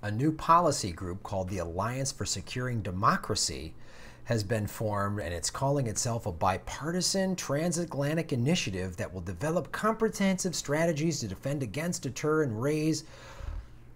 a new policy group called the Alliance for Securing Democracy has been formed, and it's calling itself a bipartisan transatlantic initiative that will develop comprehensive strategies to defend against, deter, and raise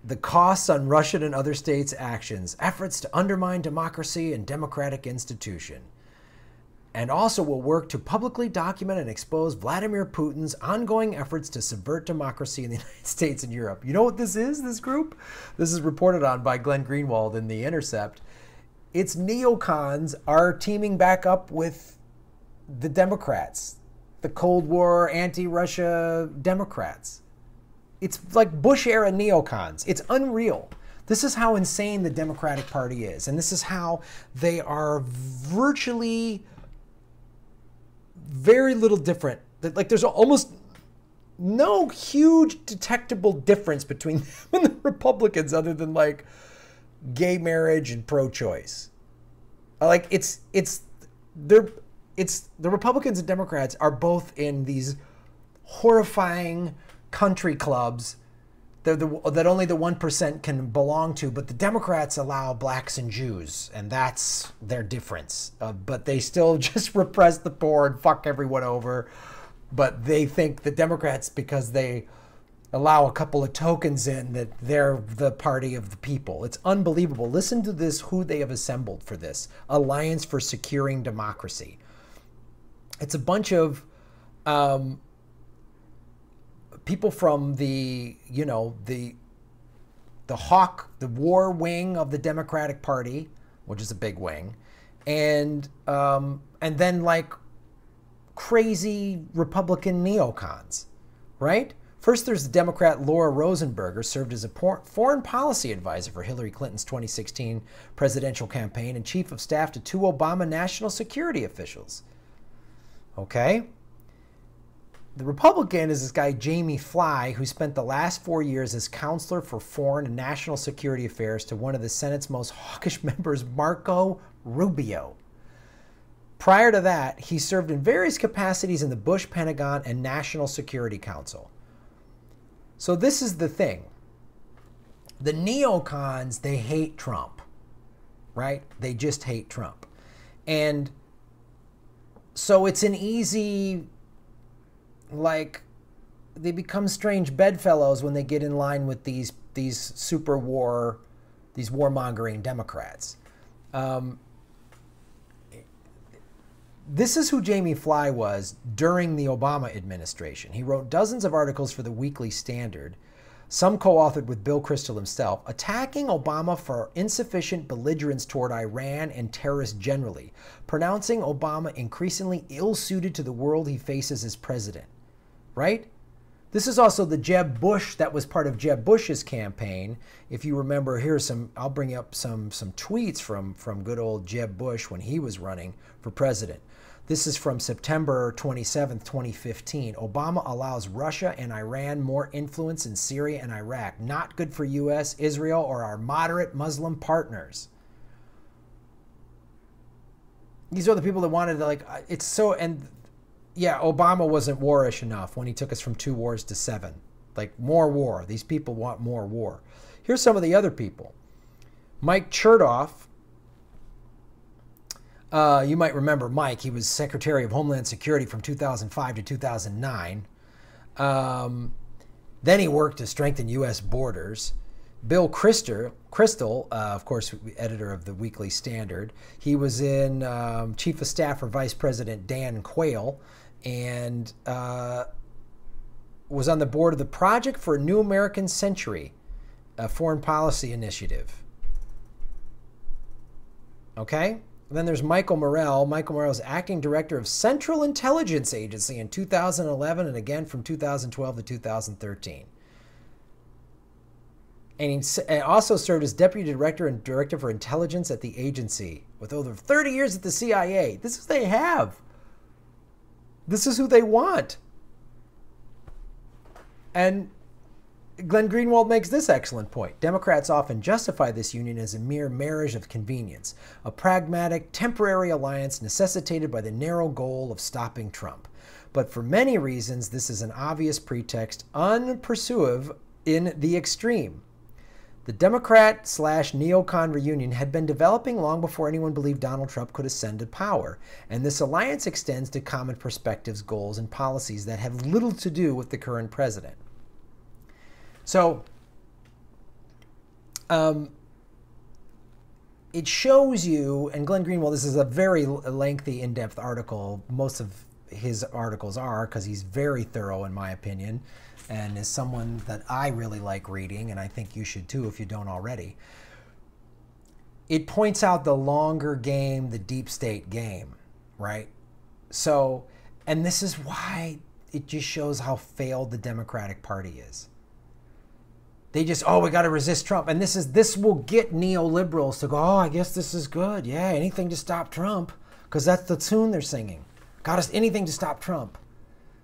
the costs on Russian and other states' actions, efforts to undermine democracy and democratic institution, and also will work to publicly document and expose Vladimir Putin's ongoing efforts to subvert democracy in the United States and Europe. You know what this is, this group? This is reported on by Glenn Greenwald in the Intercept. Its neocons are teaming back up with the Democrats, the Cold War, anti-Russia Democrats. It's like Bush-era neocons. It's unreal. This is how insane the Democratic Party is. And this is how they are virtually very little different. Like there's almost no huge detectable difference between them and the Republicans other than like gay marriage and pro-choice. Like the Republicans and Democrats are both in these horrifying country clubs that only the 1% can belong to, but the Democrats allow blacks and Jews, and that's their difference. But they still just repress the poor and fuck everyone over. But they think the Democrats, because they allow a couple of tokens in, that they're the party of the people. It's unbelievable. Listen to this, who they have assembled for this. Alliance for Securing Democracy. It's a bunch of people from the, you know, the war wing of the Democratic Party, which is a big wing, and then like crazy Republican neocons, right? First, there's the Democrat Laura Rosenberger, served as a foreign policy advisor for Hillary Clinton's 2016 presidential campaign and chief of staff to 2 Obama national security officials. Okay? The Republican is this guy, Jamie Fly, who spent the last 4 years as counselor for foreign and national security affairs to one of the Senate's most hawkish members, Marco Rubio. Prior to that, he served in various capacities in the Bush Pentagon and National Security Council. So this is the thing. The neocons, they hate Trump, right? They just hate Trump. And so it's an easy, like, they become strange bedfellows when they get in line with these warmongering Democrats. This is who Jamie Fly was during the Obama administration. He wrote dozens of articles for the Weekly Standard, some co-authored with Bill Kristol himself, attacking Obama for insufficient belligerence toward Iran and terrorists generally, pronouncing Obama increasingly ill-suited to the world he faces as president. Right? This is also the Jeb Bush that was part of Jeb Bush's campaign. If you remember, here's some, I'll bring up some tweets from good old Jeb Bush when he was running for president. This is from September 27th, 2015. Obama allows Russia and Iran more influence in Syria and Iraq. Not good for U.S., Israel, or our moderate Muslim partners. These are the people that wanted to, like, it's so, and yeah, Obama wasn't warish enough when he took us from 2 wars to 7. Like, more war. These people want more war. Here's some of the other people. Mike Chertoff. You might remember Mike. He was Secretary of Homeland Security from 2005 to 2009. Then he worked to strengthen U.S. borders. Bill Kristol, of course, editor of the Weekly Standard. He was in Chief of Staff for Vice President Dan Quayle, and was on the board of the Project for a New American Century, a foreign policy initiative. Okay? And then there's Michael Morrell. Michael Morrell is acting director of Central Intelligence Agency in 2011 and again from 2012 to 2013. And he also served as deputy director and director for intelligence at the agency with over 30 years at the CIA. This is what they have. This is who they want. And Glenn Greenwald makes this excellent point. Democrats often justify this union as a mere marriage of convenience, a pragmatic, temporary alliance necessitated by the narrow goal of stopping Trump. But for many reasons, this is an obvious pretext, unpersuasive in the extreme. The Democrat/neocon reunion had been developing long before anyone believed Donald Trump could ascend to power, and this alliance extends to common perspectives, goals, and policies that have little to do with the current president. So, it shows you, and Glenn Greenwald, this is a very lengthy, in-depth article. Most of his articles are, because he's very thorough, in my opinion, and is someone that I really like reading, and I think you should too if you don't already. It points out the longer game, the deep state game, right? So, and this is why it just shows how failed the Democratic Party is. They just, oh, we got to resist Trump. And this will get neoliberals to go, oh, I guess this is good. Yeah, anything to stop Trump, because that's the tune they're singing. Got us anything to stop Trump.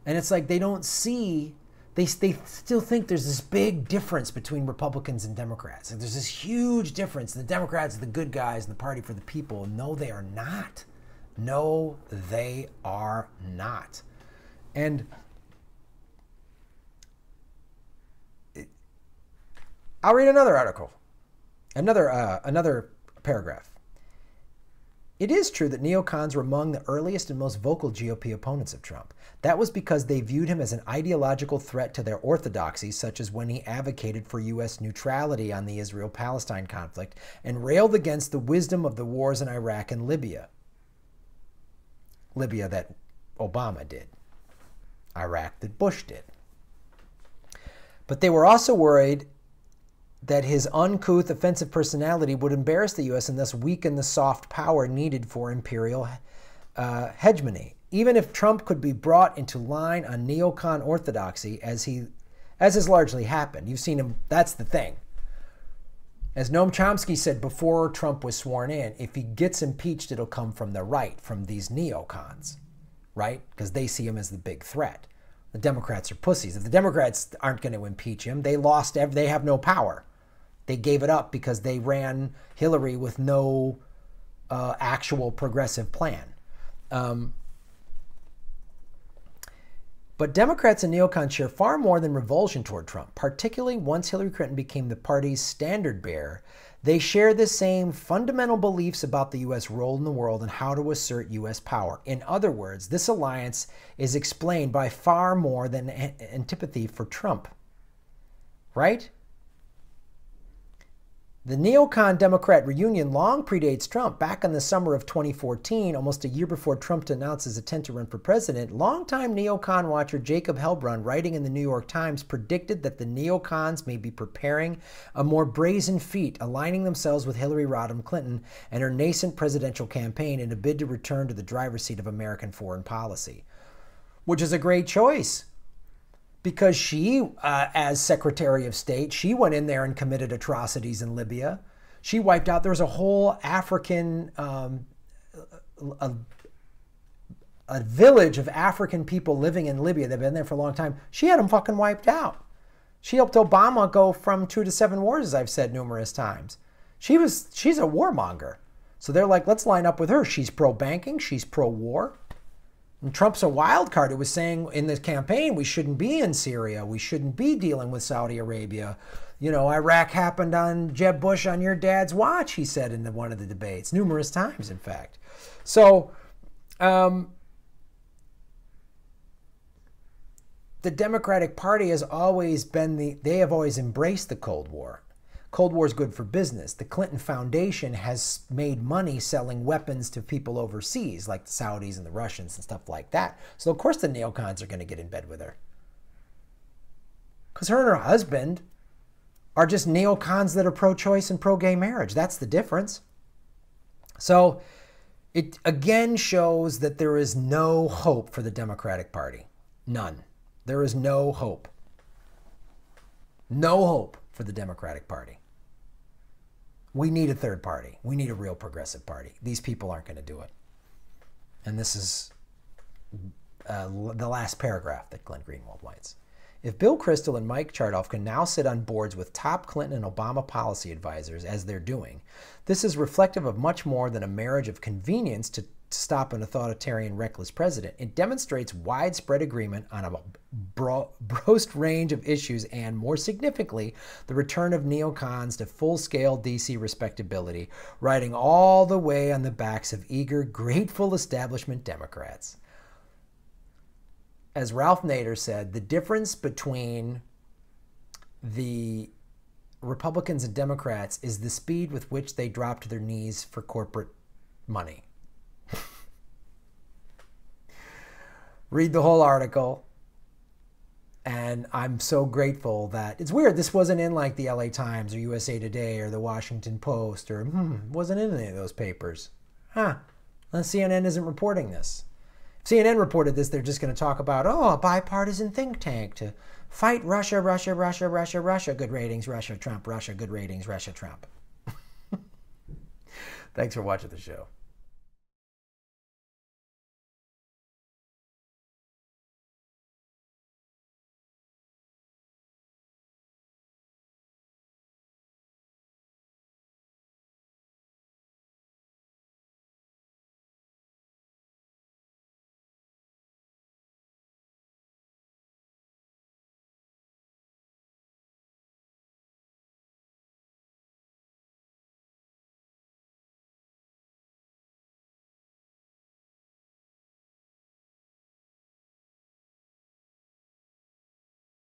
And it's like they don't see, they still think there's this big difference between Republicans and Democrats. Like there's this huge difference. The Democrats are the good guys and the party for the people. No, they are not. No, they are not. And I'll read another article, another paragraph. It is true that neocons were among the earliest and most vocal GOP opponents of Trump. That was because they viewed him as an ideological threat to their orthodoxy, such as when he advocated for U.S. neutrality on the Israel-Palestine conflict and railed against the wisdom of the wars in Iraq and Libya. Libya that Obama did. Iraq that Bush did. But they were also worried that his uncouth, offensive personality would embarrass the U.S. and thus weaken the soft power needed for imperial hegemony. Even if Trump could be brought into line on neocon orthodoxy, as has largely happened. You've seen him, that's the thing. As Noam Chomsky said before Trump was sworn in, if he gets impeached, it'll come from the right, from these neocons, right? Because they see him as the big threat. The Democrats are pussies. If the Democrats aren't going to impeach him, they have no power. They gave it up because they ran Hillary with no actual progressive plan. But Democrats and neocons share far more than revulsion toward Trump, particularly once Hillary Clinton became the party's standard bearer. They share the same fundamental beliefs about the U.S. role in the world and how to assert U.S. power. In other words, this alliance is explained by far more than antipathy for Trump. Right? The neocon Democrat reunion long predates Trump. Back in the summer of 2014, almost a year before Trump announced his intent to run for president, longtime neocon watcher Jacob Hellbrun, writing in the New York Times, predicted that the neocons may be preparing a more brazen feat, aligning themselves with Hillary Rodham Clinton and her nascent presidential campaign in a bid to return to the driver's seat of American foreign policy. Which is a great choice. Because she, as Secretary of State, she went in there and committed atrocities in Libya. She wiped out, there was a whole African, a village of African people living in Libya that have been there for a long time. She had them fucking wiped out. She helped Obama go from 2 to 7 wars, as I've said numerous times. She's a warmonger. So they're like, let's line up with her. She's pro-banking, she's pro-war. And Trump's a wild card. It was saying in this campaign, we shouldn't be in Syria. We shouldn't be dealing with Saudi Arabia. You know, Iraq happened on Jeb Bush on your dad's watch, he said in one of the debates, numerous times, in fact. So, the Democratic Party has always been they have always embraced the Cold War. Cold War is good for business. The Clinton Foundation has made money selling weapons to people overseas, like the Saudis and the Russians and stuff like that. So, of course, the neocons are going to get in bed with her. Because her and her husband are just neocons that are pro-choice and pro-gay marriage. That's the difference. So, it again shows that there is no hope for the Democratic Party. None. There is no hope. No hope for the Democratic Party. We need a third party. We need a real progressive party. These people aren't going to do it. And this is the last paragraph that Glenn Greenwald writes. If Bill Kristol and Mike Chertoff can now sit on boards with top Clinton and Obama policy advisors, as they're doing, this is reflective of much more than a marriage of convenience to to stop an authoritarian, reckless president. It demonstrates widespread agreement on a broad range of issues and, more significantly, the return of neocons to full-scale DC respectability, riding all the way on the backs of eager, grateful establishment Democrats. As Ralph Nader said, the difference between the Republicans and Democrats is the speed with which they drop to their knees for corporate money. Read the whole article. And I'm so grateful that it's weird. This wasn't in like the LA Times or USA Today or the Washington Post or wasn't in any of those papers. Huh. Well, CNN isn't reporting this. If CNN reported this, they're just going to talk about, oh, a bipartisan think tank to fight Russia, Russia, Russia, Russia, Russia. Good ratings, Russia, Trump, Russia. Good ratings, Russia, Trump. Thanks for watching the show.